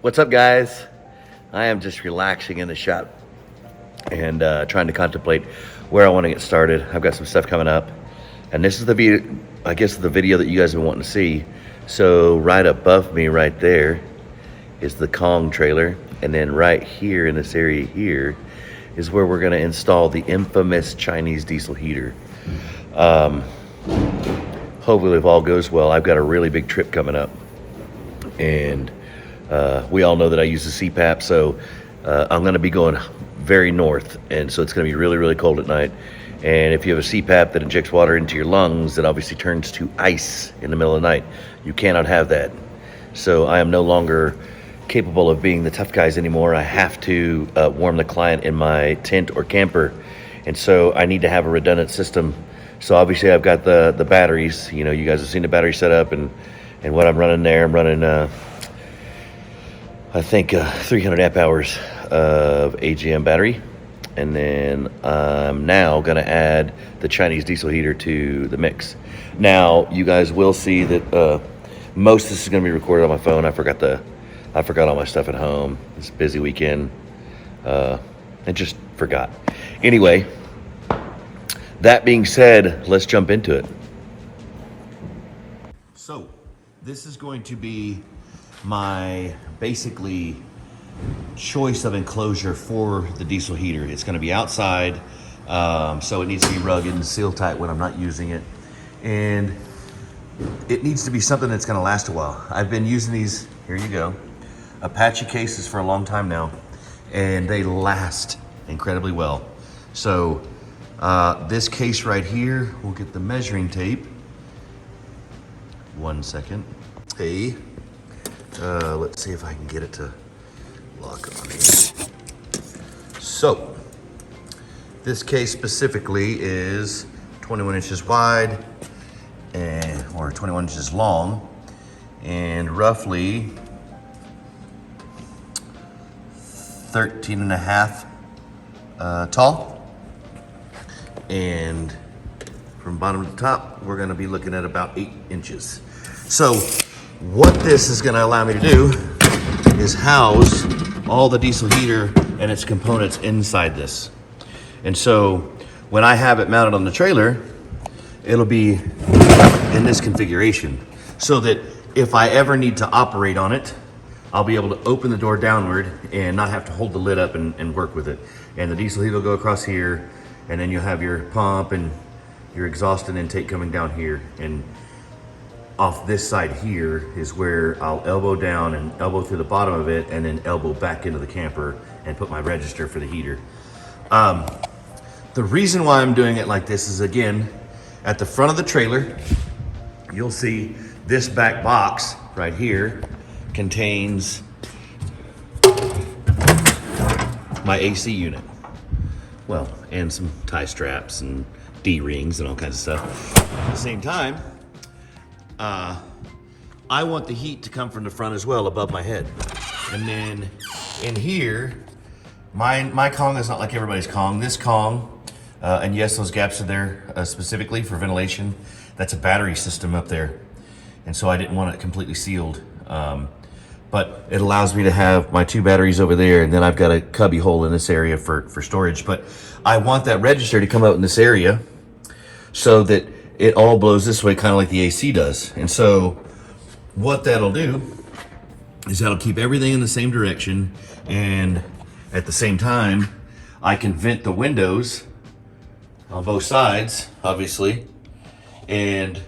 What's up, guys? I am just relaxing in the shop and trying to contemplate where I want to get started. I've got some stuff coming up, and this is the video, I guess, the video that you guys have been wanting to see. So right above me right there is the Kong trailer, and then right here in this area here is where we're going to install the infamous Chinese diesel heater. Hopefully if all goes well, I've got a really big trip coming up, and we all know that I use the CPAP, so I'm going to be going very north, and so it's going to be really, really cold at night. And if you have a CPAP that injects water into your lungs, that obviously turns to ice in the middle of the night. You cannot have that. So I am no longer capable of being the tough guys anymore. I have to warm the client in my tent or camper, and so I need to have a redundant system. So obviously I've got the batteries. You know, you guys have seen the battery setup and what I'm running there. I'm running I think 300 amp hours of AGM battery, and then I'm now going to add the Chinese diesel heater to the mix. Now you guys will see that most of this is going to be recorded on my phone. I forgot all my stuff at home. It's a busy weekend. I just forgot. Anyway, that being said, let's jump into it. So this is going to be my basically choice of enclosure for the diesel heater. It's going to be outside, so it needs to be rugged and seal tight when I'm not using it, and it needs to be something that's going to last a while. I've been using these, here you go, Apache cases for a long time now, and they last incredibly well. So this case right here, we'll get the measuring tape. 1 second. Hey, let's see if I can get it to lock on here. So this case specifically is 21 inches wide or 21 inches long, and roughly 13 and a half tall. And from bottom to top, we're going to be looking at about 8 inches. So what this is going to allow me to do is house all the diesel heater and its components inside this. And so when I have it mounted on the trailer, it'll be in this configuration, so that if I ever need to operate on it, I'll be able to open the door downward and not have to hold the lid up and work with it. And the diesel heater will go across here, and then you'll have your pump and your exhaust and intake coming down here. And off this side here is where I'll elbow down and elbow through the bottom of it, and then elbow back into the camper and put my register for the heater. The reason why I'm doing it like this is, again, at the front of the trailer, you'll see this back box right here contains my AC unit. Well, and some tie straps and D-rings and all kinds of stuff. At the same time, I want the heat to come from the front as well, above my head. And then in here, my Kong is not like everybody's Kong. This Kong, and yes, those gaps are there specifically for ventilation. That's a battery system up there. And so I didn't want it completely sealed. But it allows me to have my 2 batteries over there, and then I've got a cubby hole in this area for storage. But I want that register to come out in this area so that it all blows this way, kind of like the AC does. And so what that'll do is that'll keep everything in the same direction, and at the same time, I can vent the windows on both sides, obviously, and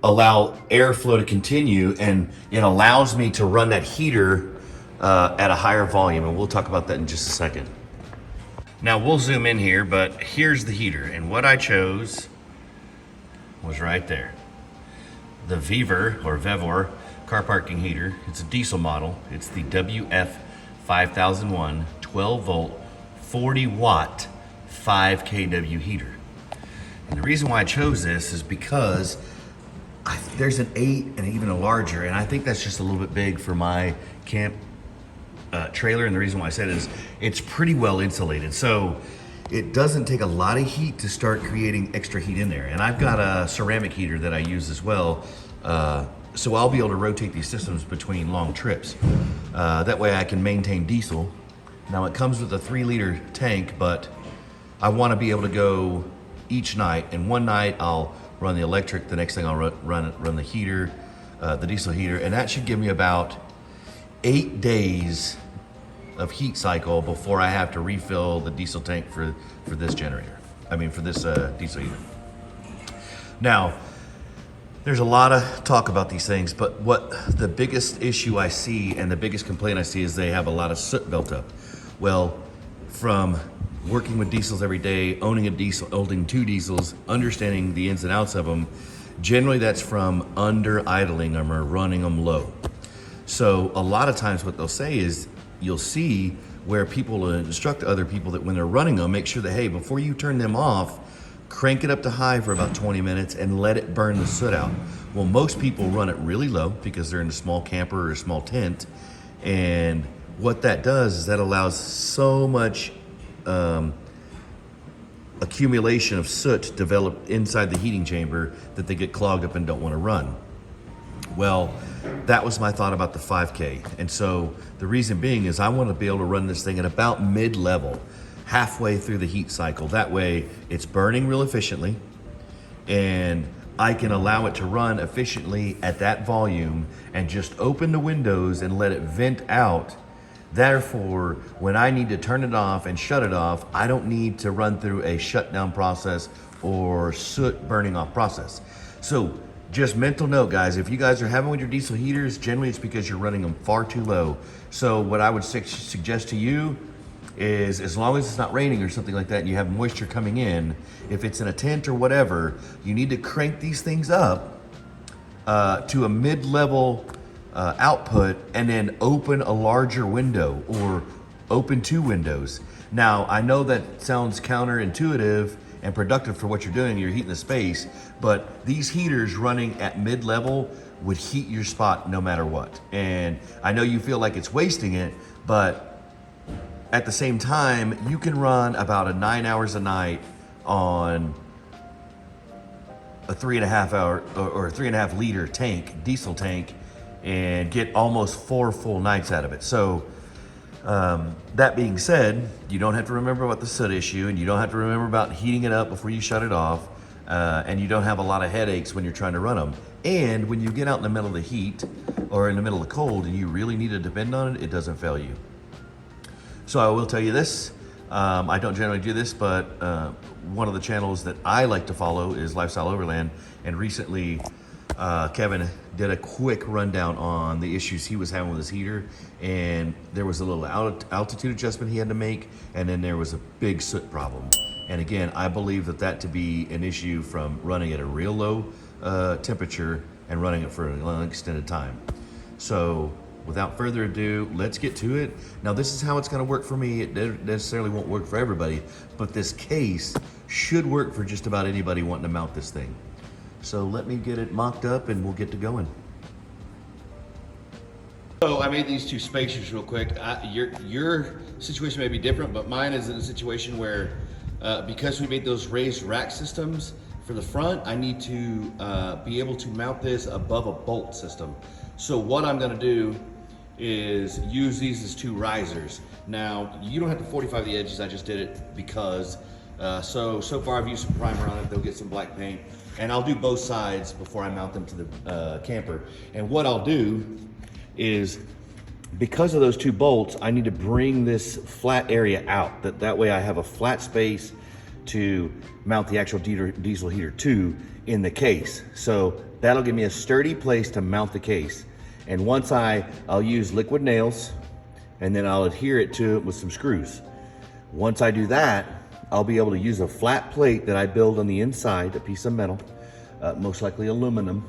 allow airflow to continue, and it allows me to run that heater at a higher volume, and we'll talk about that in just a second. Now we'll zoom in here, but here's the heater, and what I chose was right there. The Vevor car parking heater. It's a diesel model. It's the WF5001 12 volt 40 watt 5 kW heater. And the reason why I chose this is because there's an 8 and even a larger, and I think that's just a little bit big for my camp trailer. And the reason why I said it is it's pretty well insulated, so it doesn't take a lot of heat to start creating extra heat in there. And I've got a ceramic heater that I use as well So I'll be able to rotate these systems between long trips. That way I can maintain diesel. Now it comes with a 3-liter tank, but I want to be able to go each night. And one night I'll run the electric, the next thing I'll run the heater, the diesel heater, and that should give me about 8 days of heat cycle before I have to refill the diesel tank for this generator. I mean, for this diesel heater. Now, there's a lot of talk about these things, but what the biggest issue I see and the biggest complaint I see is they have a lot of soot built up. Well, from working with diesels every day, owning 2 diesels, understanding the ins and outs of them, generally that's from under idling them or running them low. So a lot of times what they'll say is, you'll see where people will instruct other people that when they're running them, make sure that, hey, before you turn them off, crank it up to high for about 20 minutes and let it burn the soot out. Well, most people run it really low because they're in a small camper or a small tent. And what that does is that allows so much accumulation of soot developed inside the heating chamber that they get clogged up and don't want to run. Well, that was my thought about the 5K. And so the reason being is I want to be able to run this thing at about mid-level, halfway through the heat cycle. That way it's burning real efficiently and I can allow it to run efficiently at that volume and just open the windows and let it vent out. Therefore, when I need to turn it off and shut it off, I don't need to run through a shutdown process or soot burning off process. So just mental note, guys, if you guys are having with your diesel heaters, generally it's because you're running them far too low. So what I would suggest to you is, as long as it's not raining or something like that and you have moisture coming in, if it's in a tent or whatever, you need to crank these things up to a mid-level output and then open a larger window or open 2 windows. Now, I know that sounds counterintuitive and productive for what you're doing, you're heating the space, but these heaters running at mid-level would heat your spot no matter what. And I know you feel like it's wasting it, but at the same time, you can run about 9 hours a night on a 3.5 hour or 3.5 liter tank, diesel tank, and get almost 4 full nights out of it. So that being said, you don't have to remember about the soot issue, and you don't have to remember about heating it up before you shut it off, and you don't have a lot of headaches when you're trying to run them. And when you get out in the middle of the heat or in the middle of the cold and you really need to depend on it, it doesn't fail you. So I will tell you this, I don't generally do this, but one of the channels that I like to follow is Lifestyle Overland, and recently Kevin did a quick rundown on the issues he was having with his heater, and there was a little altitude adjustment he had to make, and then there was a big soot problem. And again, I believe that to be an issue from running at a real low temperature and running it for a long extended time. So without further ado, let's get to it. Now, this is how it's gonna work for me. It necessarily won't work for everybody, but this case should work for just about anybody wanting to mount this thing. So let me get it mocked up and we'll get to going. So I made these 2 spacers real quick. Your situation may be different, but mine is in a situation where because we made those raised rack systems for the front, I need to be able to mount this above a bolt system. So what I'm gonna do is use these as 2 risers. Now, you don't have to 45 the edges, I just did it because, so far I've used some primer on it, they'll get some black paint, and I'll do both sides before I mount them to the camper. And what I'll do is, because of those 2 bolts, I need to bring this flat area out. That way I have a flat space to mount the actual diesel heater to in the case. So that'll give me a sturdy place to mount the case. And once I'll use liquid nails, and then I'll adhere it to it with some screws. Once I do that, I'll be able to use a flat plate that I build on the inside, a piece of metal, most likely aluminum,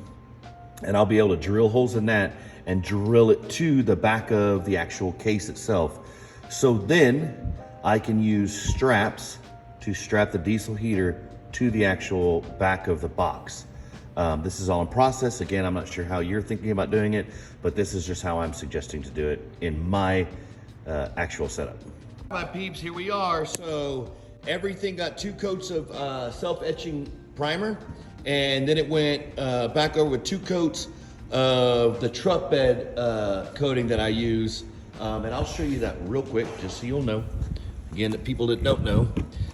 and I'll be able to drill holes in that and drill it to the back of the actual case itself. So then I can use straps to strap the diesel heater to the actual back of the box. This is all in process. Again, I'm not sure how you're thinking about doing it, but this is just how I'm suggesting to do it in my actual setup. My peeps, here we are. So everything got 2 coats of self-etching primer, and then it went back over with 2 coats of the truck bed coating that I use. And I'll show you that real quick, just so you'll know. Again, the people that don't know,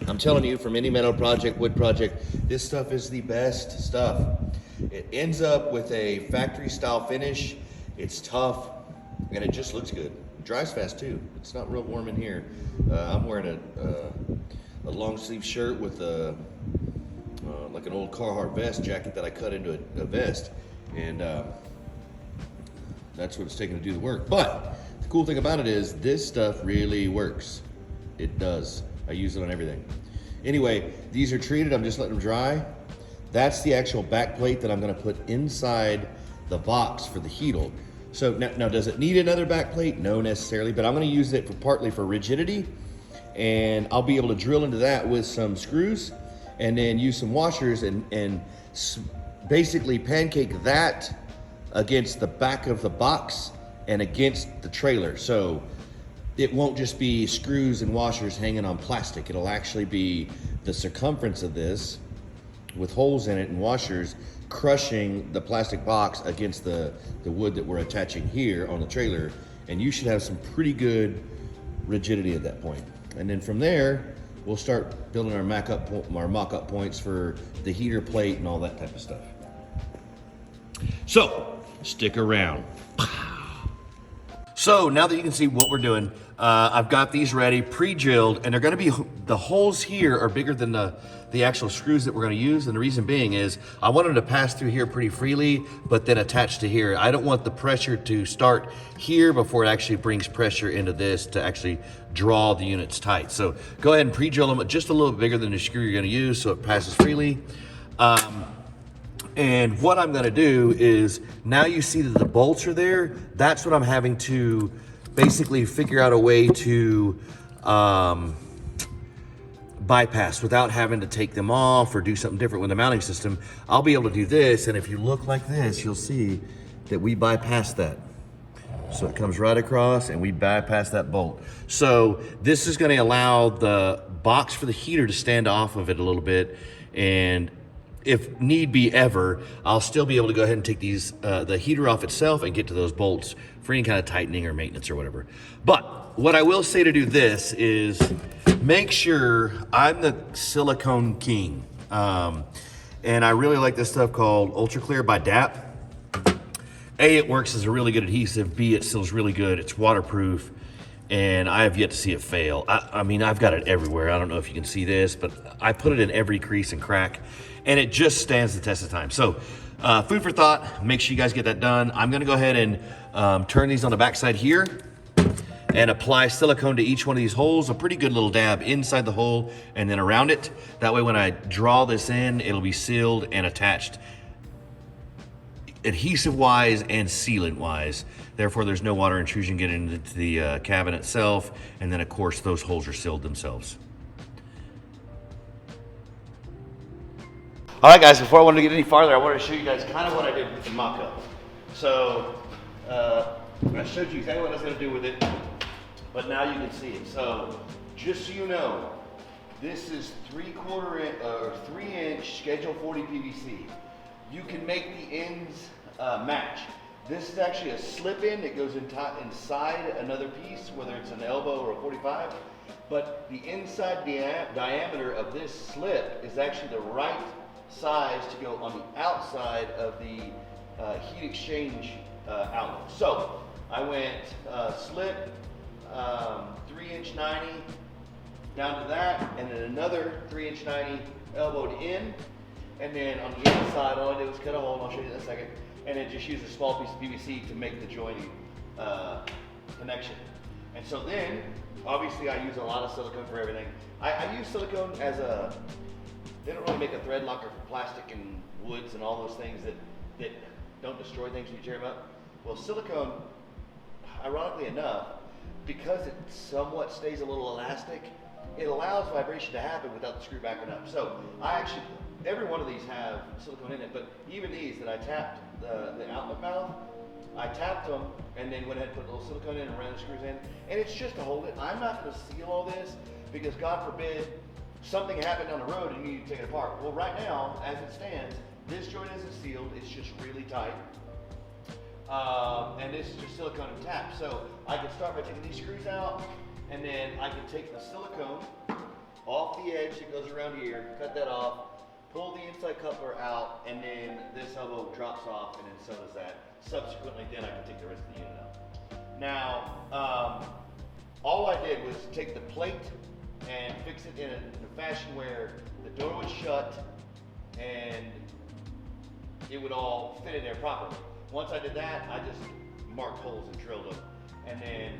I'm telling you, from any metal project, wood project, this stuff is the best stuff. It ends up with a factory style finish. It's tough, and it just looks good. It dries fast too. It's not real warm in here. I'm wearing a long sleeve shirt with like an old Carhartt vest jacket that I cut into a vest, and that's what it's taking to do the work. But the cool thing about it is this stuff really works. It does. I use it on everything. Anyway, these are treated. I'm just letting them dry. That's the actual back plate that I'm going to put inside the box for the heater. So now, does it need another back plate? No, necessarily, but I'm going to use it for partly for rigidity, and I'll be able to drill into that with some screws, and then use some washers and basically pancake that against the back of the box and against the trailer. So it won't just be screws and washers hanging on plastic. It'll actually be the circumference of this with holes in it and washers crushing the plastic box against the wood that we're attaching here on the trailer. And you should have some pretty good rigidity at that point. And then from there, we'll start building our mock-up points for the heater plate and all that type of stuff. So, stick around. So now that you can see what we're doing, I've got these ready, pre-drilled, and they're gonna be, the holes here are bigger than the actual screws that we're gonna use, and the reason being is I want them to pass through here pretty freely, but then attach to here. I don't want the pressure to start here before it actually brings pressure into this to actually draw the units tight. So go ahead and pre-drill them just a little bit bigger than the screw you're gonna use so it passes freely. And what I'm gonna do is, now you see that the bolts are there, that's what I'm having to basically figure out a way to bypass without having to take them off or do something different with the mounting system. I'll be able to do this, and if you look like this, you'll see that we bypass that. So it comes right across and we bypass that bolt. So this is gonna allow the box for the heater to stand off of it a little bit, and if need be ever, I'll still be able to go ahead and take these, the heater off itself and get to those bolts for any kind of tightening or maintenance or whatever. But what I will say to do this is make sure, I'm the silicone king. And I really like this stuff called Ultra Clear by DAP. A, it works as a really good adhesive. B, it seals really good. It's waterproof. And I have yet to see it fail. I mean, I've got it everywhere. I don't know if you can see this, but I put it in every crease and crack, and it just stands the test of time. So food for thought, make sure you guys get that done. I'm gonna go ahead and turn these on the backside here and apply silicone to each one of these holes, a pretty good little dab inside the hole and then around it. That way when I draw this in, it'll be sealed and attached adhesive-wise and sealant-wise. Therefore, there's no water intrusion getting into the cabin itself. And then, of course, those holes are sealed themselves. All right, guys, before I wanted to get any farther, I wanted to show you guys kind of what I did with the mock-up. So, I showed you exactly what I was going to do with it, but now you can see it. So, just so you know, this is 3-inch Schedule 40 PVC. You can make the ends match. This is actually a slip-in that goes inside another piece, whether it's an elbow or a 45, but the inside diameter of this slip is actually the right size to go on the outside of the heat exchange outlet. So I went slip 3-inch 90 down to that, and then another 3-inch 90 elbowed in. And then on the inside, all I did was cut a hole, and I'll show you that in a second, and then just use a small piece of PVC to make the joining connection. And so then, obviously I use a lot of silicone for everything. I use silicone as a, they don't really make a thread locker for plastic and woods and all those things that don't destroy things when you tear them up. Well, silicone, ironically enough, because it somewhat stays a little elastic, it allows vibration to happen without the screw backing up. So I actually, every one of these have silicone in it, but even these that I tapped the outlet valve, I tapped them and then went ahead and put a little silicone in and ran the screws in. And it's just to hold it. I'm not going to seal all this because God forbid something happened down the road and you need to take it apart. Well, right now, as it stands, this joint isn't sealed. It's just really tight. and this is just silicone and tap. So I can start by taking these screws out, and then I can take the silicone off the edge that goes around here, cut that off, pull the inside coupler out, and then this elbow drops off, and then so does that. Subsequently, then I can take the rest of the unit out. Now, all I did was take the plate and fix it in a fashion where the door would shut and it would all fit in there properly. Once I did that, I just marked holes and drilled them, and then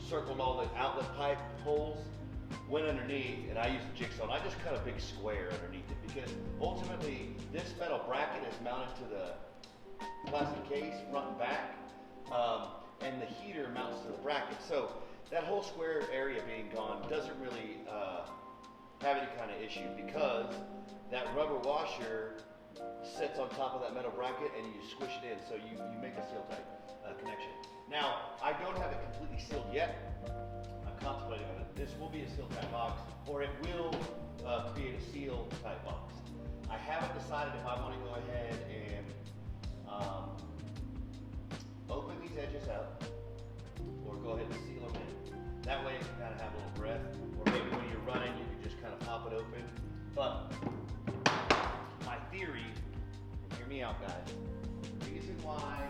circled all the outlet pipe holes, went underneath, and I used a jigsaw, and I just cut a big square underneath it, because ultimately this metal bracket is mounted to the plastic case front and back, and the heater mounts to the bracket. So that whole square area being gone doesn't really have any kind of issue, because that rubber washer sits on top of that metal bracket and you squish it in, so you make a seal type connection. Now, I don't have it completely sealed yet. I'm contemplating on it. This will be a seal type box, or it will create a seal type box. I haven't decided if I want to go ahead and open these edges up or go ahead and seal them in. That way it can kind of have a little breath, or maybe when you're running you can just kind of pop it open. But my theory, hear me out guys, the reason why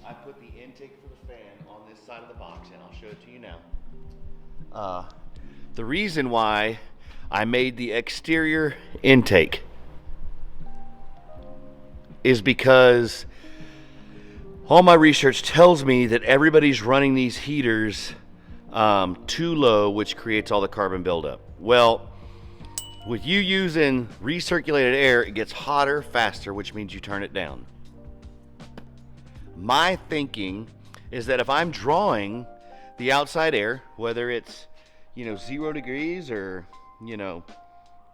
I put the intake for the fan on this side of the box, and I'll show it to you now. The reason why I made the exterior intake is because all my research tells me that everybody's running these heaters too low, which creates all the carbon buildup. Well, with you using recirculated air, it gets hotter faster, which means you turn it down. My thinking is that if I'm drawing the outside air, whether it's 0 degrees or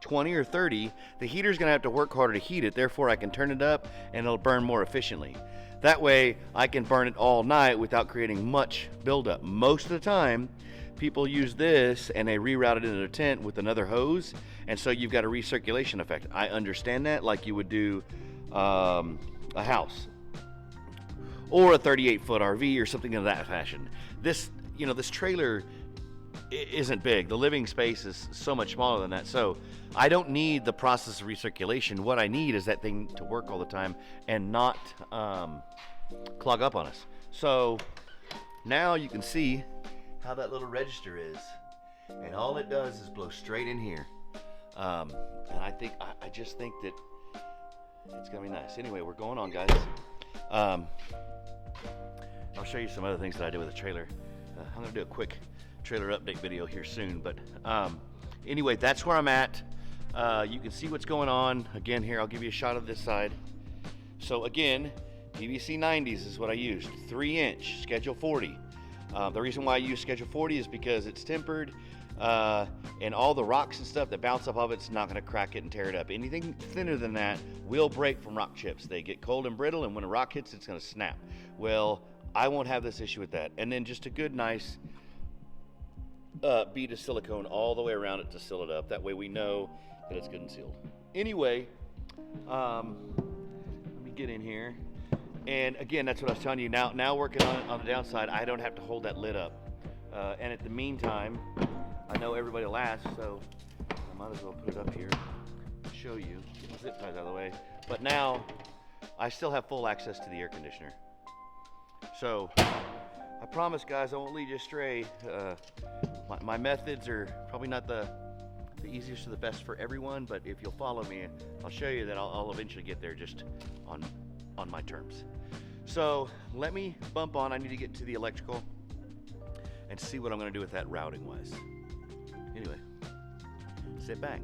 20 or 30, the heater's gonna have to work harder to heat it. Therefore, I can turn it up and it'll burn more efficiently. That way, I can burn it all night without creating much buildup. Most of the time, people use this and they reroute it into their tent with another hose, and so you've got a recirculation effect. I understand that, like you would do a house or a 38-foot RV or something of that fashion. This trailer isn't big. The living space is so much smaller than that, so I don't need the process of recirculation. What I need is that thing to work all the time and not clog up on us. So now you can see how that little register is, and all it does is blow straight in here, and I just think that it's gonna be nice. Anyway, we're going on, guys. I'll show you some other things that I did with the trailer. I'm gonna do a quick trailer update video here soon, but anyway, that's where I'm at. You can see what's going on. Again, here I'll give you a shot of this side. So again, PVC 90s is what I used, 3-inch schedule 40. The reason why I use schedule 40 is because it's tempered, and all the rocks and stuff that bounce off of it's not going to crack it and tear it up. Anything thinner than that will break from rock chips. They get cold and brittle, and when a rock hits, it's going to snap. Well, I won't have this issue with that. And then just a good, nice bead of silicone all the way around it to seal it up. That way we know that it's good and sealed. Anyway, let me get in here. And again, that's what I was telling you. Now working on the downside, I don't have to hold that lid up. And at the meantime, I know everybody will ask, so I might as well put it up here to show you. Get the zip ties out of the way. But now, I still have full access to the air conditioner. So, I promise, guys, I won't lead you astray. My methods are probably not the easiest or the best for everyone, but if you'll follow me, I'll show you that I'll eventually get there just on my terms. So let me bump on. I need to get to the electrical and see what I'm going to do with that routing wise. Anyway, sit back.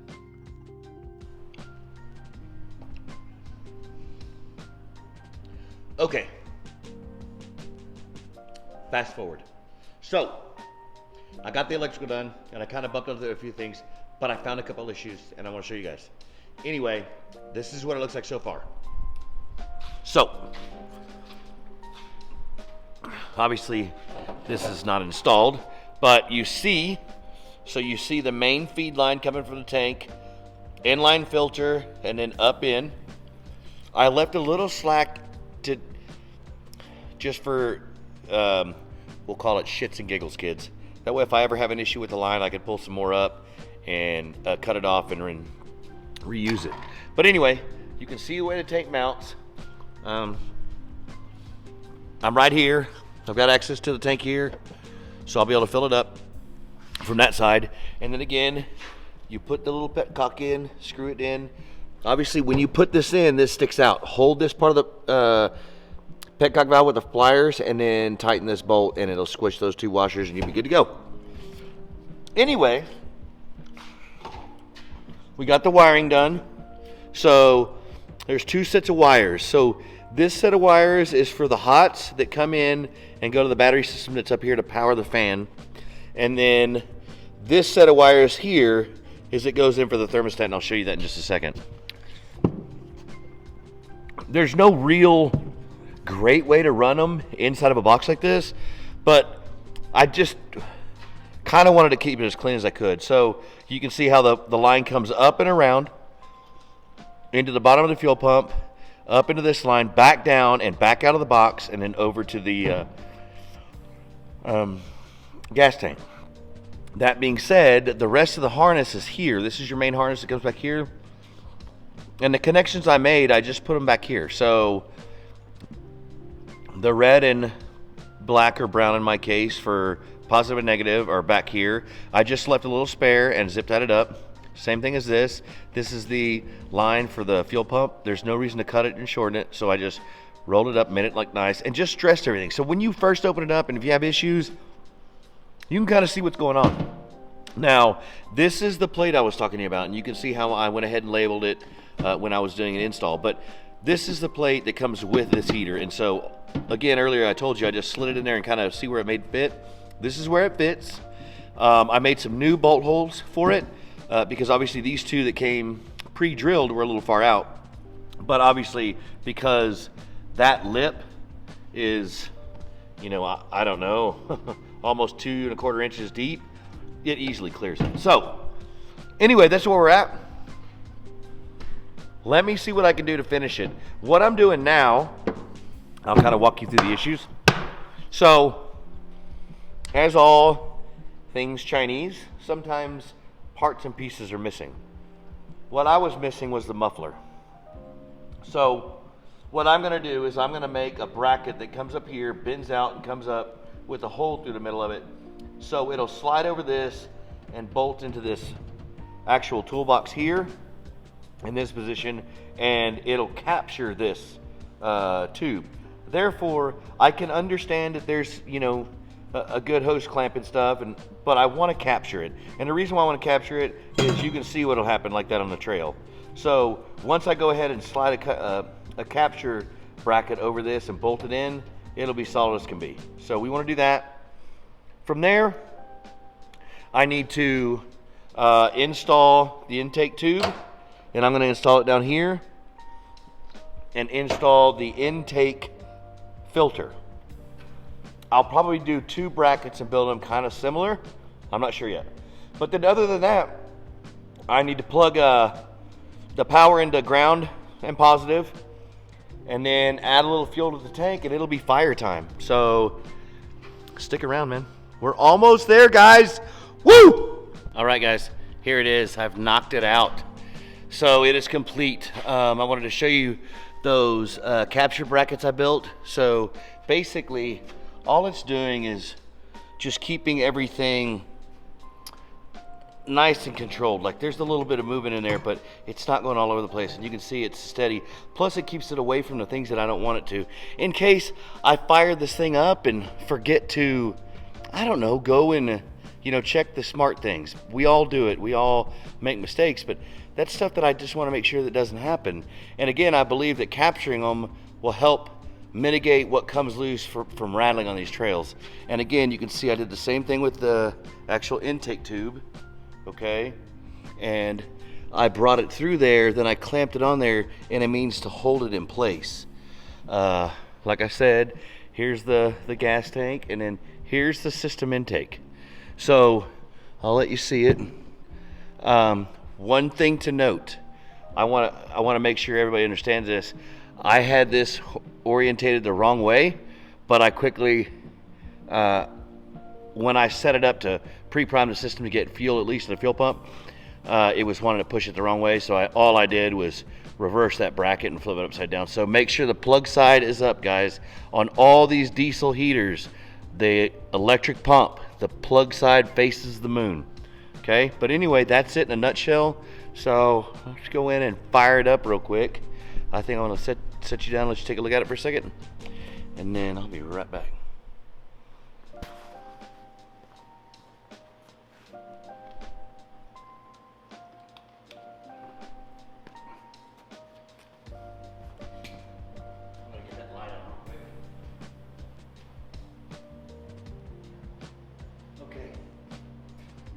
Okay. Fast forward. So I got the electrical done, and I kind of bumped into a few things, but I found a couple issues, and I want to show you guys. Anyway, this is what it looks like so far. So, obviously, this is not installed, but you see the main feed line coming from the tank, inline filter, and then up in. I left a little slack to just for, we'll call it shits and giggles, kids. That way, if I ever have an issue with the line, I can pull some more up and cut it off and reuse it. But anyway, you can see the way the tank mounts. I'm right here. I've got access to the tank here, so I'll be able to fill it up from that side. And then again, you put the little petcock in, screw it in. Obviously, when you put this in, this sticks out. Hold this part of the petcock valve with the pliers, and then tighten this bolt, and it'll squish those two washers, and you'll be good to go. Anyway, we got the wiring done. So there's 2 sets of wires. So this set of wires is for the hots that come in and go to the battery system that's up here to power the fan. And then this set of wires here is it goes in for the thermostat, and I'll show you that in just a second. There's no real great way to run them inside of a box like this, but I just kind of wanted to keep it as clean as I could. So you can see how the line comes up and around into the bottom of the fuel pump, up into this line, back down and back out of the box, and then over to the gas tank. That being said, the rest of the harness is here. This is your main harness that comes back here. And the connections I made, I just put them back here. So the red and black or brown in my case for positive and negative are back here. I just left a little spare and zip tied it up. Same thing as this. This is the line for the fuel pump. There's no reason to cut it and shorten it, so I just rolled it up, made it look nice, and just stressed everything. So when you first open it up, and if you have issues, you can kind of see what's going on. Now, this is the plate I was talking to you about, and you can see how I went ahead and labeled it when I was doing an install. But this is the plate that comes with this heater. And so, again, earlier I told you I just slid it in there and kind of see where it made fit. This is where it fits. I made some new bolt holes for it because obviously these 2 that came pre-drilled were a little far out. But obviously, because that lip is, you know, I don't know, almost 2 1/4 inches deep, it easily clears it. So anyway, that's where we're at. Let me see what I can do to finish it. What I'm doing now, I'll kind of walk you through the issues. So, as all things Chinese, sometimes parts and pieces are missing. What I was missing was the muffler. So, what I'm gonna do is I'm gonna make a bracket that comes up here, bends out and comes up with a hole through the middle of it. So it'll slide over this and bolt into this actual toolbox here in this position, and it'll capture this tube. Therefore, I can understand that there's, you know, a good hose clamp and stuff, but I want to capture it. And the reason why I want to capture it is you can see what'll happen like that on the trail. So once I go ahead and slide a capture bracket over this and bolt it in, it'll be solid as can be. So we want to do that. From there, I need to install the intake tube, and I'm going to install it down here and install the intake filter. I'll probably do 2 brackets and build them kind of similar. I'm not sure yet. But then other than that, I need to plug the power into ground and positive, and then add a little fuel to the tank, and it'll be fire time. So stick around, man. We're almost there, guys. Woo! All right, guys, here it is. I've knocked it out. So it is complete. I wanted to show you those capture brackets I built. So basically, all it's doing is just keeping everything nice and controlled. Like, there's a little bit of movement in there, but it's not going all over the place, and you can see it's steady. Plus it keeps it away from the things that I don't want it to, in case I fire this thing up and forget to, I don't know, go and check the smart things. We all do it. We all make mistakes, but that's stuff that I just want to make sure that doesn't happen. And again, I believe that capturing them will help mitigate what comes loose from rattling on these trails. And again, you can see I did the same thing with the actual intake tube. Okay, and I brought it through there, then I clamped it on there, and it means to hold it in place. Like I said, here's the gas tank, and then here's the system intake. So I'll let you see it. One thing to note, I want to make sure everybody understands this. I had this orientated the wrong way, but I quickly, when I set it up to pre-prime the system to get fuel, at least in the fuel pump, it was wanting to push it the wrong way, so all I did was reverse that bracket and flip it upside down. So make sure the plug side is up, guys. On all these diesel heaters, the electric pump, the plug side faces the moon. Okay, but anyway, that's it in a nutshell. So let's go in and fire it up real quick. I think I'm gonna set you down, let you take a look at it for a second, and then I'll be right back.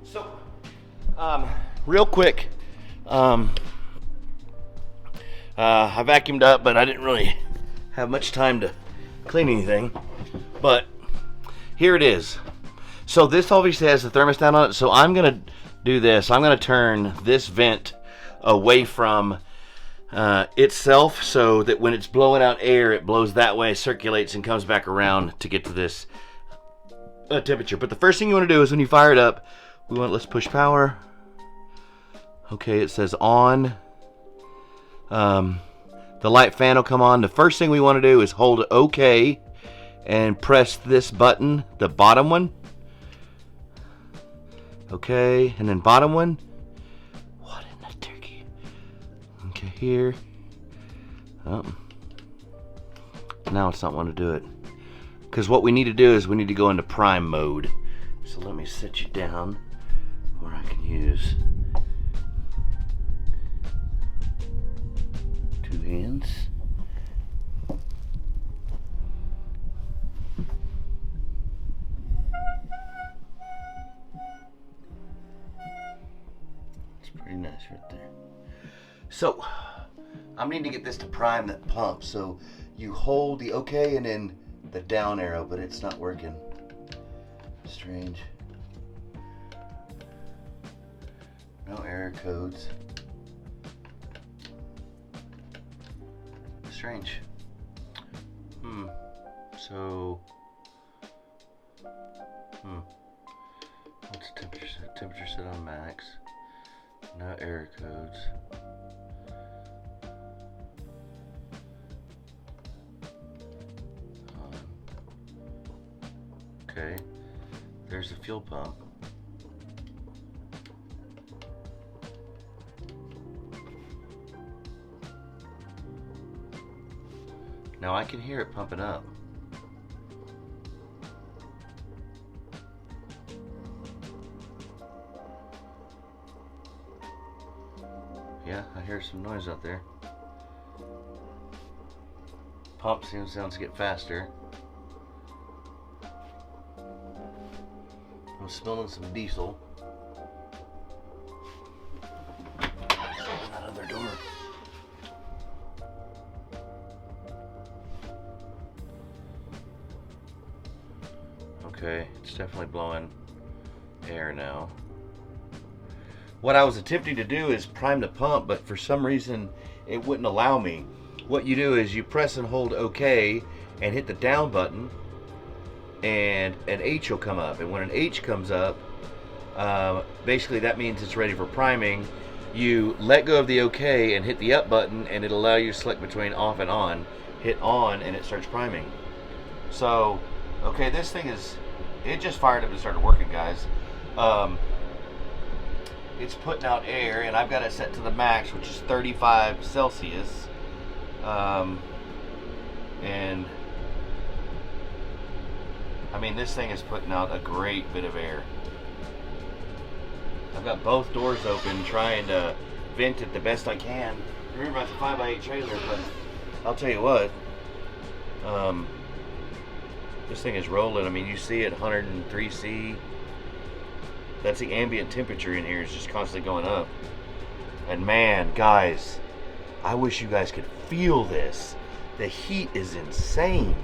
So, real quick, I vacuumed up, but I didn't really have much time to clean anything. But here it is. So this obviously has the thermostat on it, so I'm gonna do this. I'm gonna turn this vent away from itself, so that when it's blowing out air, it blows that way, circulates, and comes back around to get to this temperature. But the first thing you want to do is when you fire it up, let's push power. Okay, it says on. The light fan will come on. The first thing we want to do is hold OK and press this button, the bottom one. Okay, and then bottom one. What in the turkey? Okay, here. Oh. Now it's not wanting to do it. Because what we need to do is we need to go into prime mode. So let me sit you down where I can use 2 hands. It's pretty nice right there. So I'm needing to get this to prime that pump. So you hold the OK and then the down arrow, but it's not working. Strange. No error codes. Strange. So. What's the temperature set? Temperature set on max. No error codes. Okay. There's the fuel pump. Now I can hear it pumping up. Yeah, I hear some noise out there. Pump sounds to get faster. I'm smelling some diesel. That other door. Okay, it's definitely blowing air now. What I was attempting to do is prime the pump, but for some reason it wouldn't allow me. What you do is you press and hold OK and hit the down button, and an H will come up. And when an H comes up, basically that means it's ready for priming. You let go of the OK and hit the up button, and it'll allow you to select between off and on. Hit on and it starts priming. So, okay, this thing it just fired up and started working, guys. It's putting out air, and I've got it set to the max, which is 35 Celsius. And I mean, this thing is putting out a great bit of air. I've got both doors open, trying to vent it the best I can. Remember, it's a 5x8 trailer, but I'll tell you what, this thing is rolling. I mean, you see it 103°C. That's the ambient temperature in here. It's just constantly going up. And man, guys, I wish you guys could feel this. The heat is insane.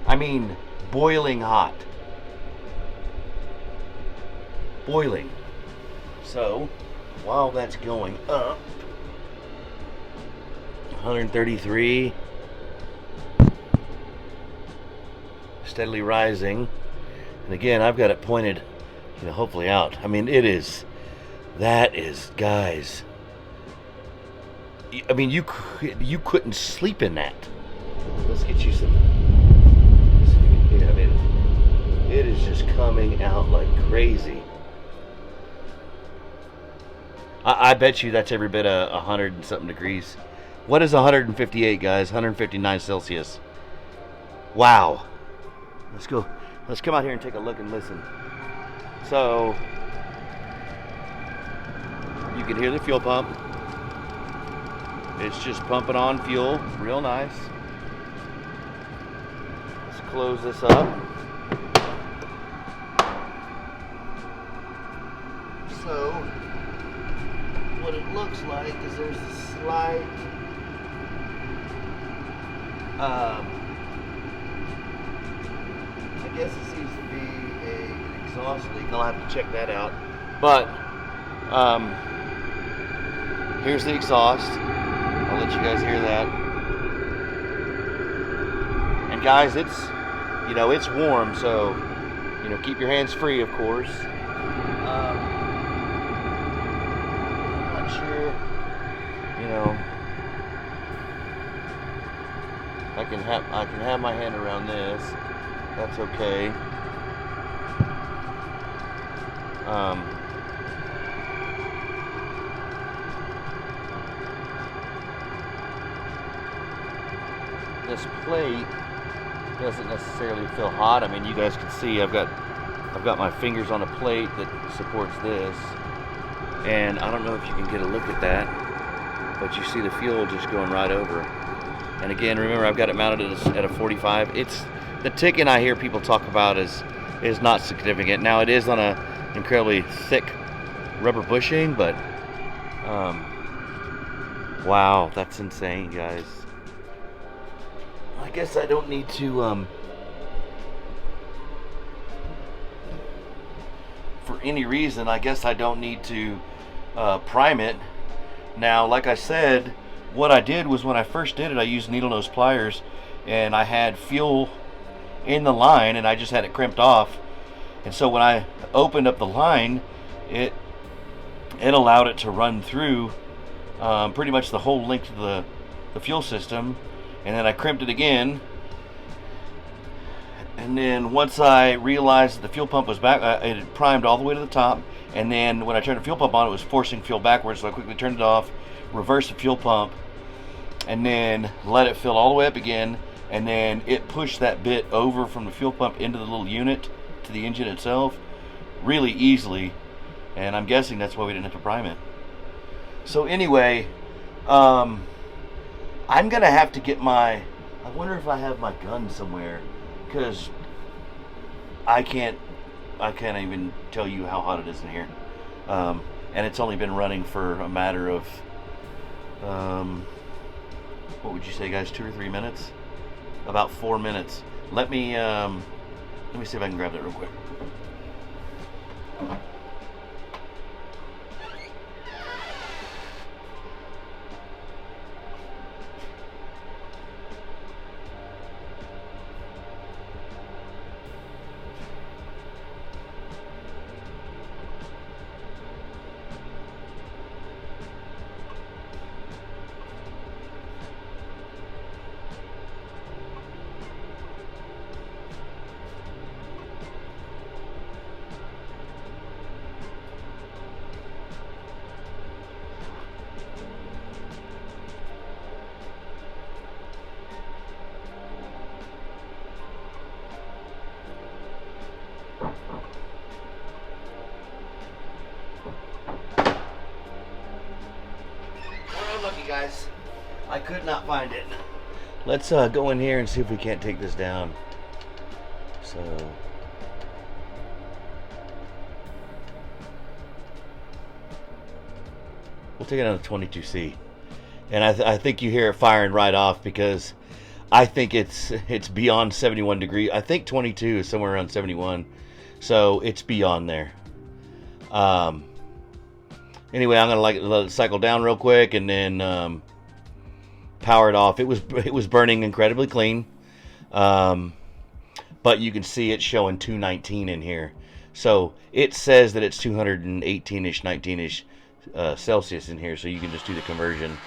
I mean, boiling hot. Boiling. So, while that's going up, 133. steadily rising. And again, I've got it pointed, hopefully out. I mean, that is, guys. I mean, you couldn't sleep in that. Let's get you some. I mean, it is just coming out like crazy. I bet you that's every bit of 100 and something degrees. What is 158, guys? 159 Celsius. Wow. Let's go. Let's come out here and take a look and listen. So, you can hear the fuel pump. It's just pumping on fuel. Real nice. Let's close this up. So, what it looks like is there's a slight I guess it seems to be an exhaust leak. I'll have to check that out. But here's the exhaust. I'll let you guys hear that. And guys, it's it's warm, so keep your hands free, of course. I'm not sure. I can have my hand around this. That's okay. This plate doesn't necessarily feel hot. I mean, you guys can see I've got my fingers on a plate that supports this, and I don't know if you can get a look at that, but you see the fuel just going right over. And again, remember, I've got it mounted at a 45. It's the ticking I hear people talk about is not significant. Now it is on a incredibly thick rubber bushing, but wow, that's insane, guys. I guess I don't need to for any reason. I guess I don't need to prime it. Now, like I said, what I did was when I first did it, I used needle nose pliers, and I had fuel in the line, and I just had it crimped off. And so when I opened up the line, it allowed it to run through pretty much the whole length of the fuel system. And then I crimped it again. And then once I realized that the fuel pump was back, it had primed all the way to the top. And then when I turned the fuel pump on, it was forcing fuel backwards. So I quickly turned it off, reversed the fuel pump, and then let it fill all the way up again. And then it pushed that bit over from the fuel pump into the little unit to the engine itself really easily. And I'm guessing that's why we didn't have to prime it. So anyway, I'm gonna have to get I wonder if I have my gun somewhere, because I can't even tell you how hot it is in here. And it's only been running for a matter of what would you say, guys, 2 or 3 minutes? About 4 minutes. Let me see if I can grab that real quick. Lucky, guys, I could not find it. Let's go in here and see if we can't take this down. So we'll take it on a 22C, and I think you hear it firing right off, because I think it's beyond 71 degrees. I think 22 is somewhere around 71, so it's beyond there. Anyway, I'm gonna let it cycle down real quick and then power it off. It was burning incredibly clean, but you can see it showing 219 in here. So it says that it's 218-ish, 19-ish Celsius in here, so you can just do the conversion.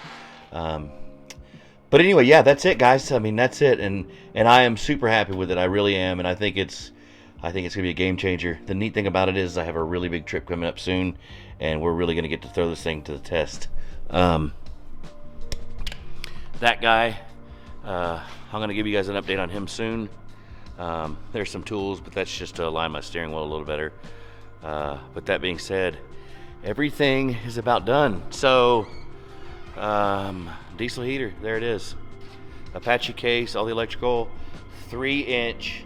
But anyway, yeah, that's it, guys. I mean, that's it, and I am super happy with it. I really am, and I think it's gonna be a game changer. The neat thing about it is I have a really big trip coming up soon, and we're really gonna get to throw this thing to the test. That guy, I'm gonna give you guys an update on him soon. There's some tools, but that's just to align my steering wheel a little better. But that being said, everything is about done. So, diesel heater, there it is. Apache case, all the electrical, 3-inch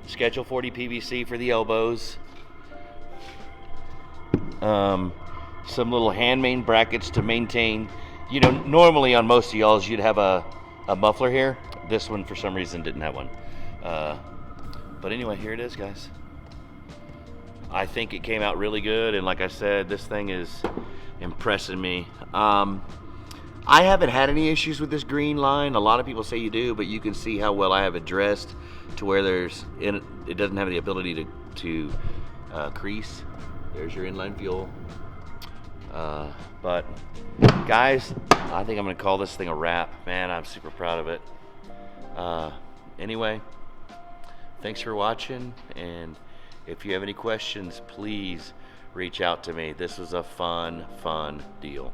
Schedule 40 PVC for the elbows. Some little hand main brackets to maintain. You know, normally on most of y'all's you'd have a muffler here. This one for some reason didn't have one. But anyway, here it is, guys. I think it came out really good, and like I said, this thing is impressing me. I haven't had any issues with this green line. A lot of people say you do, but you can see how well I have it dressed to where it doesn't have the ability to crease. There's your inline fuel. But guys, I think I'm gonna call this thing a wrap. Man, I'm super proud of it. Anyway, thanks for watching, and if you have any questions, please reach out to me. This was a fun deal.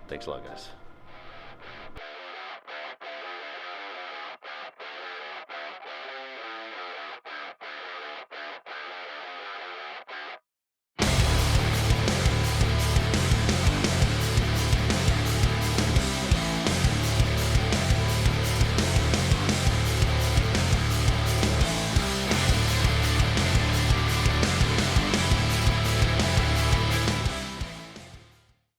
Thanks a lot, guys.